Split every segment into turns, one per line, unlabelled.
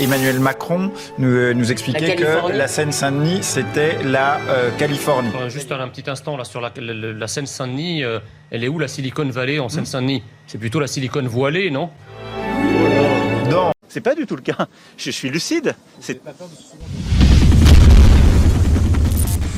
Emmanuel Macron nous expliquait que la Seine-Saint-Denis, c'était la Californie.
Juste un petit instant, là, sur la Seine-Saint-Denis, elle est où la Silicon Valley en Seine-Saint-Denis ? C'est plutôt la Silicon Voilée, non ?
Non,
c'est pas du tout le cas. Je suis lucide.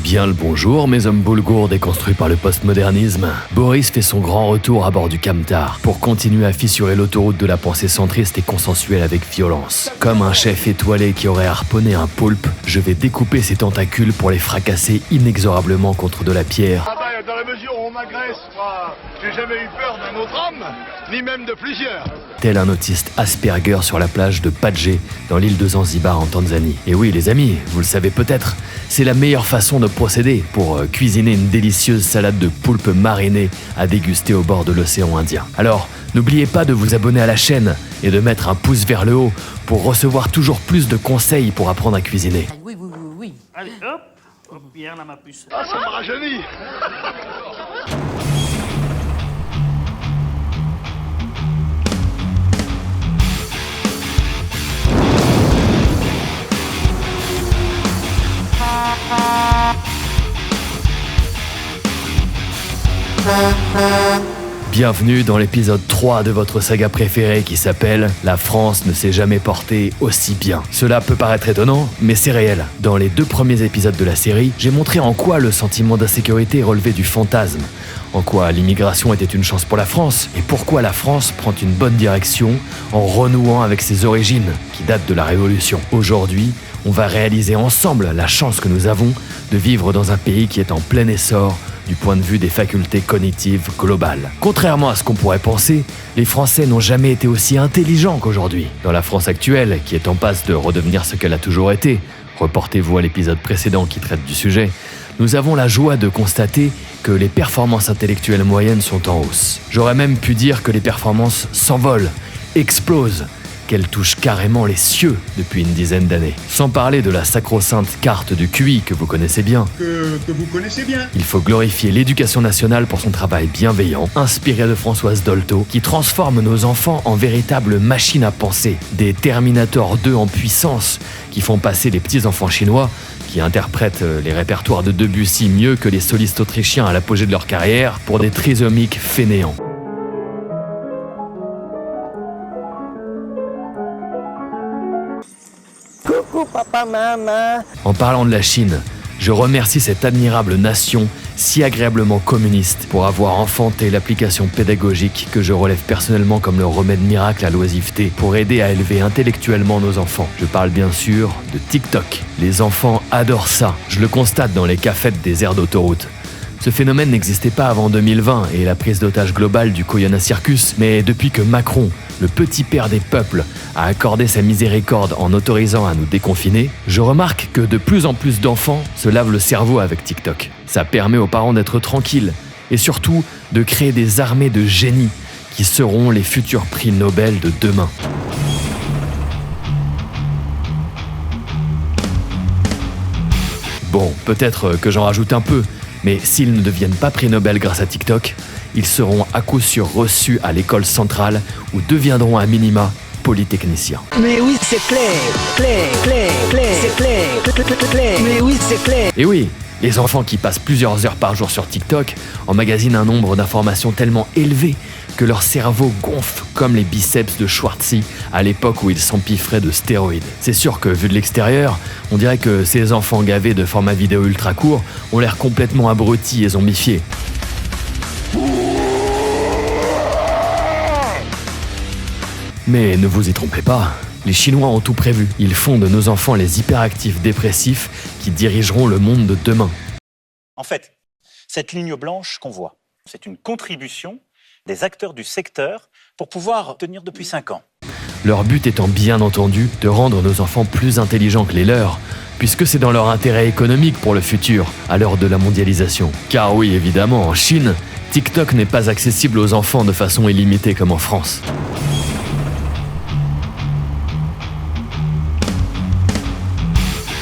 Bien le bonjour, mes hommes boulgours déconstruits par le postmodernisme. Boris fait son grand retour à bord du Camtar pour continuer à fissurer l'autoroute de la pensée centriste et consensuelle avec violence. Comme un chef étoilé qui aurait harponné un poulpe, je vais découper ses tentacules pour les fracasser inexorablement contre de la pierre.
Ah bah, dans la mesure où on m'agresse, moi, j'ai jamais eu peur d'un autre homme, ni même de plusieurs.
Tel un autiste Asperger sur la plage de Padje, dans l'île de Zanzibar en Tanzanie. Et oui, les amis, vous le savez peut-être, c'est la meilleure façon de procéder pour cuisiner une délicieuse salade de poulpe marinée à déguster au bord de l'océan Indien. Alors, n'oubliez pas de vous abonner à la chaîne et de mettre un pouce vers le haut pour recevoir toujours plus de conseils pour apprendre à cuisiner.
Oui. Allez, hop, bien là ma puce.
Ah, ça me rajeunit.
Bienvenue dans l'épisode 3 de votre saga préférée qui s'appelle « La France ne s'est jamais portée aussi bien ». Cela peut paraître étonnant, mais c'est réel. Dans les 2 premiers épisodes de la série, j'ai montré en quoi le sentiment d'insécurité relevait du fantasme, en quoi l'immigration était une chance pour la France, et pourquoi la France prend une bonne direction en renouant avec ses origines, qui datent de la Révolution. Aujourd'hui, on va réaliser ensemble la chance que nous avons de vivre dans un pays qui est en plein essor du point de vue des facultés cognitives globales. Contrairement à ce qu'on pourrait penser, les Français n'ont jamais été aussi intelligents qu'aujourd'hui. Dans la France actuelle, qui est en passe de redevenir ce qu'elle a toujours été, reportez-vous à l'épisode précédent qui traite du sujet, nous avons la joie de constater que les performances intellectuelles moyennes sont en hausse. J'aurais même pu dire que les performances s'envolent, explosent, qu'elle touche carrément les cieux depuis une dizaine d'années. Sans parler de la sacro-sainte carte du QI que vous connaissez bien. Il faut glorifier l'éducation nationale pour son travail bienveillant, inspiré de Françoise Dolto, qui transforme nos enfants en véritables machines à penser. Des Terminator 2 en puissance, qui font passer les petits-enfants chinois, qui interprètent les répertoires de Debussy mieux que les solistes autrichiens à l'apogée de leur carrière, pour des trisomiques fainéants.
Coucou papa, maman.
En parlant de la Chine, je remercie cette admirable nation si agréablement communiste pour avoir enfanté l'application pédagogique que je relève personnellement comme le remède miracle à l'oisiveté pour aider à élever intellectuellement nos enfants. Je parle bien sûr de TikTok. Les enfants adorent ça, je le constate dans les cafettes des aires d'autoroute. Ce phénomène n'existait pas avant 2020 et la prise d'otage globale du Koyana Circus, mais depuis que Macron, le petit père des peuples, a accordé sa miséricorde en autorisant à nous déconfiner, je remarque que de plus en plus d'enfants se lavent le cerveau avec TikTok. Ça permet aux parents d'être tranquilles et surtout de créer des armées de génies qui seront les futurs prix Nobel de demain. Bon, peut-être que j'en rajoute un peu, mais s'ils ne deviennent pas prix Nobel grâce à TikTok, ils seront à coup sûr reçus à l'école centrale ou deviendront à minima polytechniciens.
Mais oui, c'est clair, c'est clair. Mais oui, c'est clair.
Et oui, les enfants qui passent plusieurs heures par jour sur TikTok emmagasinent un nombre d'informations tellement élevé que leur cerveau gonfle comme les biceps de Schwarzy à l'époque où ils s'empiffraient de stéroïdes. C'est sûr que, vu de l'extérieur, on dirait que ces enfants gavés de formats vidéo ultra courts ont l'air complètement abrutis et zombifiés. Mais ne vous y trompez pas, les Chinois ont tout prévu. Ils font de nos enfants les hyperactifs dépressifs qui dirigeront le monde de demain.
En fait, cette ligne blanche qu'on voit, c'est une contribution des acteurs du secteur pour pouvoir tenir depuis 5 ans.
Leur but étant bien entendu de rendre nos enfants plus intelligents que les leurs, puisque c'est dans leur intérêt économique pour le futur, à l'heure de la mondialisation. Car oui, évidemment, en Chine, TikTok n'est pas accessible aux enfants de façon illimitée comme en France.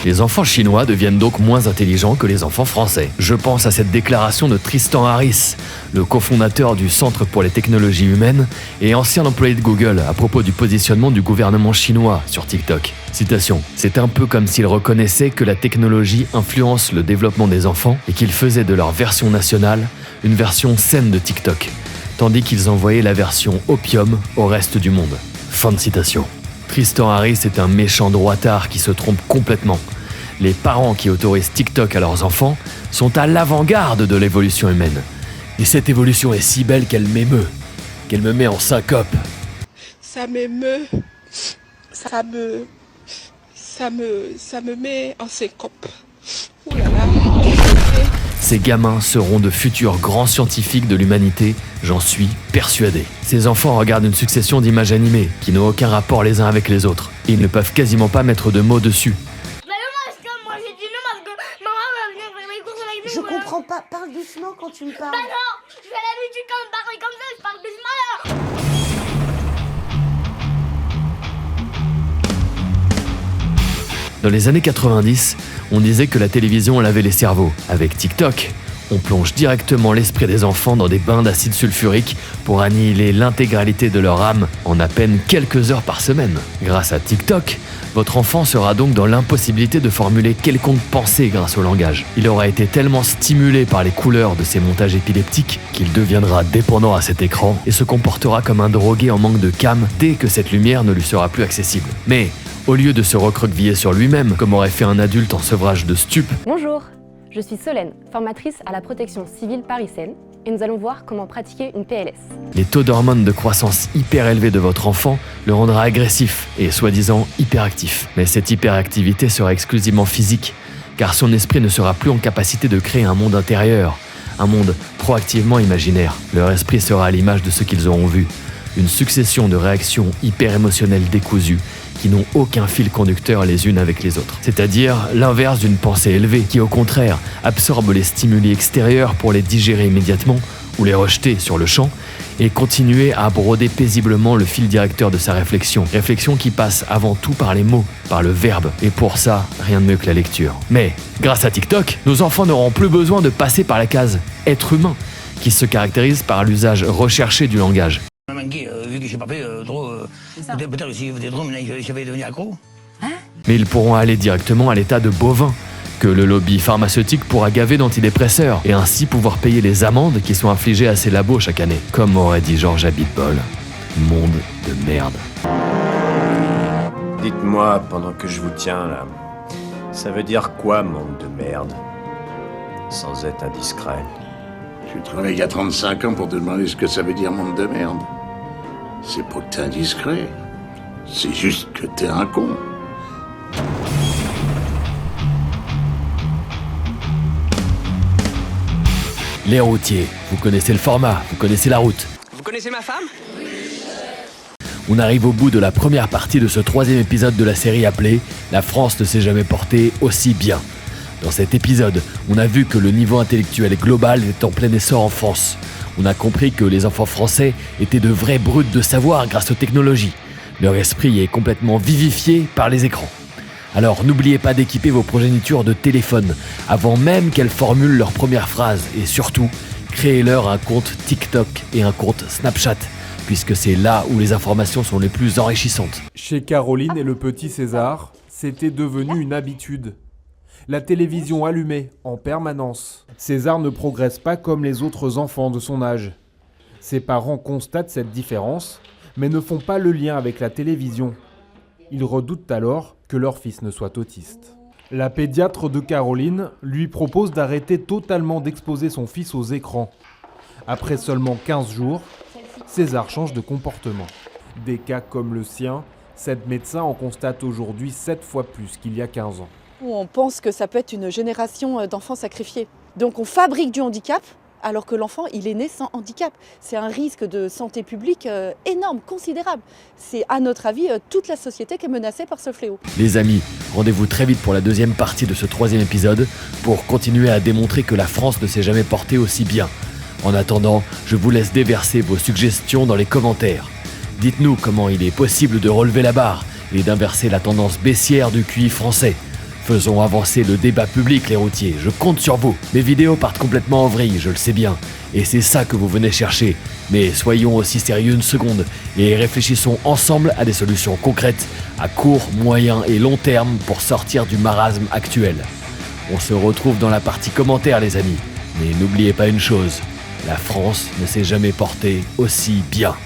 Les enfants chinois deviennent donc moins intelligents que les enfants français. Je pense à cette déclaration de Tristan Harris, le cofondateur du Centre pour les technologies humaines et ancien employé de Google à propos du positionnement du gouvernement chinois sur TikTok. Citation : « C'est un peu comme s'il reconnaissait que la technologie influence le développement des enfants et qu'il faisait de leur version nationale une version saine de TikTok, tandis qu'ils envoyaient la version opium au reste du monde. » Fin de citation. Tristan Harris est un méchant droitard qui se trompe complètement. Les parents qui autorisent TikTok à leurs enfants sont à l'avant-garde de l'évolution humaine. Et cette évolution est si belle qu'elle m'émeut, qu'elle me met en syncope.
Ça m'émeut, ça me met en syncope. Ouh là là.
Ces gamins seront de futurs grands scientifiques de l'humanité, j'en suis persuadé. Ces enfants regardent une succession d'images animées qui n'ont aucun rapport les uns avec les autres. Et ils ne peuvent quasiment pas mettre de mots dessus.
Je comprends pas, parle doucement quand tu me parles.
Bah non, j'ai l'habitude quand on parle comme ça, je parle doucement alors.
Dans les années 90, on disait que la télévision lavait les cerveaux. Avec TikTok, on plonge directement l'esprit des enfants dans des bains d'acide sulfurique pour annihiler l'intégralité de leur âme en à peine quelques heures par semaine. Grâce à TikTok, votre enfant sera donc dans l'impossibilité de formuler quelconque pensée grâce au langage. Il aura été tellement stimulé par les couleurs de ces montages épileptiques qu'il deviendra dépendant à cet écran et se comportera comme un drogué en manque de cam dès que cette lumière ne lui sera plus accessible. Mais au lieu de se recroqueviller sur lui-même, comme aurait fait un adulte en sevrage de stup.
Bonjour, je suis Solène, formatrice à la protection civile Paris-Seine, et nous allons voir comment pratiquer une PLS.
Les taux d'hormones de croissance hyper élevés de votre enfant le rendra agressif et soi-disant hyperactif. Mais cette hyperactivité sera exclusivement physique, car son esprit ne sera plus en capacité de créer un monde intérieur, un monde proactivement imaginaire. Leur esprit sera à l'image de ce qu'ils auront vu, une succession de réactions hyper émotionnelles décousues qui n'ont aucun fil conducteur les unes avec les autres. C'est-à-dire l'inverse d'une pensée élevée qui, au contraire, absorbe les stimuli extérieurs pour les digérer immédiatement ou les rejeter sur le champ et continuer à broder paisiblement le fil directeur de sa réflexion. Réflexion qui passe avant tout par les mots, par le verbe. Et pour ça, rien de mieux que la lecture. Mais, grâce à TikTok, nos enfants n'auront plus besoin de passer par la case « être humain » qui se caractérise par l'usage recherché du langage.
Vu que j'ai pas fait trop, peut-être que si j'avais drôme, j'avais devenu accro.
Mais ils pourront aller directement à l'état de bovin, que le lobby pharmaceutique pourra gaver d'antidépresseurs, et ainsi pouvoir payer les amendes qui sont infligées à ces labos chaque année. Comme aurait dit Georges Abitbol, monde de merde.
Dites-moi, pendant que je vous tiens là, ça veut dire quoi, monde de merde? Sans être indiscret.
Tu travailles il y a 35 ans pour te demander ce que ça veut dire monde de merde. C'est pas que t'es indiscret. C'est juste que t'es un con.
Les routiers, vous connaissez le format, vous connaissez la route.
Vous connaissez ma femme?
On arrive au bout de la première partie de ce 3e épisode de la série appelée « La France ne s'est jamais portée aussi bien ». Dans cet épisode, on a vu que le niveau intellectuel global est en plein essor en France. On a compris que les enfants français étaient de vrais brutes de savoir grâce aux technologies. Leur esprit est complètement vivifié par les écrans. Alors n'oubliez pas d'équiper vos progénitures de téléphone avant même qu'elles formulent leur première phrase. Et surtout, créez-leur un compte TikTok et un compte Snapchat, puisque c'est là où les informations sont les plus enrichissantes.
Chez Caroline et le petit César, c'était devenu une habitude. La télévision allumée en permanence. César ne progresse pas comme les autres enfants de son âge. Ses parents constatent cette différence, mais ne font pas le lien avec la télévision. Ils redoutent alors que leur fils ne soit autiste. La pédiatre de Caroline lui propose d'arrêter totalement d'exposer son fils aux écrans. Après seulement 15 jours, César change de comportement. Des cas comme le sien, cette médecin en constate aujourd'hui 7 fois plus qu'il y a 15 ans.
On pense que ça peut être une génération d'enfants sacrifiés. Donc on fabrique du handicap alors que l'enfant il est né sans handicap. C'est un risque de santé publique énorme, considérable. C'est à notre avis toute la société qui est menacée par ce fléau.
Les amis, rendez-vous très vite pour la 2e partie de ce 3e épisode pour continuer à démontrer que la France ne s'est jamais portée aussi bien. En attendant, je vous laisse déverser vos suggestions dans les commentaires. Dites-nous comment il est possible de relever la barre et d'inverser la tendance baissière du QI français. Faisons avancer le débat public, les routiers, je compte sur vous. Mes vidéos partent complètement en vrille, je le sais bien. Et c'est ça que vous venez chercher. Mais soyons aussi sérieux une seconde et réfléchissons ensemble à des solutions concrètes à court, moyen et long terme pour sortir du marasme actuel. On se retrouve dans la partie commentaires, les amis. Mais n'oubliez pas une chose, la France ne s'est jamais portée aussi bien.